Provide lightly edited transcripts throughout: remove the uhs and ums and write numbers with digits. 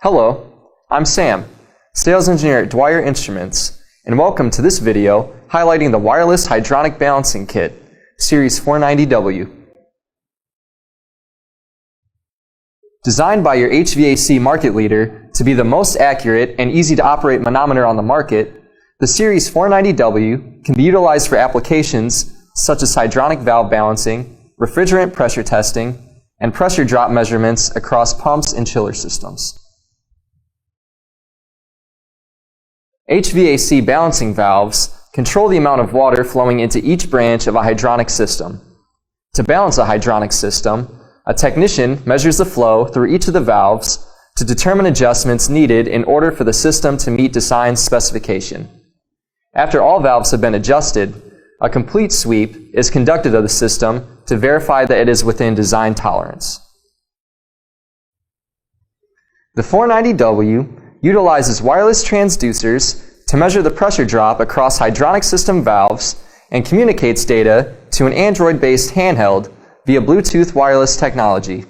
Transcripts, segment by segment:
Hello, I'm Sam, Sales Engineer at Dwyer Instruments, and welcome to this video highlighting the Wireless Hydronic Balancing Kit, Series 490W. Designed by your HVAC market leader to be the most accurate and easy to operate manometer on the market, the Series 490W can be utilized for applications such as hydronic valve balancing, refrigerant pressure testing, and pressure drop measurements across pumps and chiller systems. HVAC balancing valves control the amount of water flowing into each branch of a hydronic system. To balance a hydronic system, a technician measures the flow through each of the valves to determine adjustments needed in order for the system to meet design specification. After all valves have been adjusted, a complete sweep is conducted of the system to verify that it is within design tolerance. The 490W utilizes wireless transducers to measure the pressure drop across hydronic system valves and communicates data to an Android-based handheld via Bluetooth wireless technology.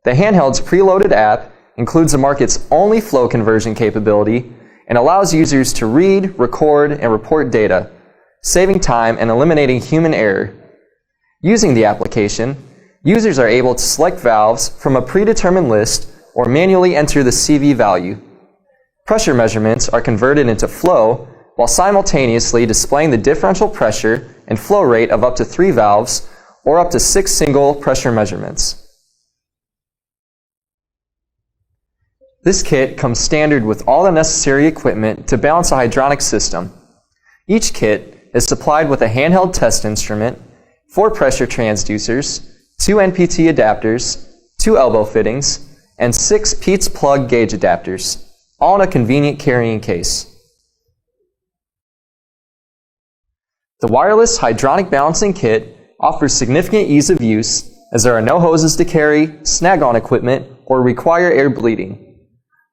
The handheld's preloaded app includes the market's only flow conversion capability and allows users to read, record, and report data, saving time and eliminating human error. Using the application, users are able to select valves from a predetermined list or manually enter the CV value. Pressure measurements are converted into flow while simultaneously displaying the differential pressure and flow rate of up to 3 valves or up to 6 single pressure measurements. This kit comes standard with all the necessary equipment to balance a hydronic system. Each kit is supplied with a handheld test instrument, 4 pressure transducers, 2 NPT adapters, 2 elbow fittings, and 6 Pete's plug gauge adapters, all in a convenient carrying case. The Wireless Hydronic Balancing Kit offers significant ease of use as there are no hoses to carry, snag-on equipment, or require air bleeding.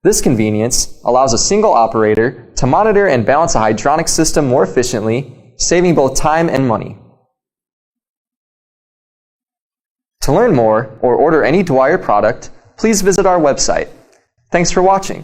This convenience allows a single operator to monitor and balance a hydronic system more efficiently, saving both time and money. To learn more or order any Dwyer product, please visit our website. Thanks for watching.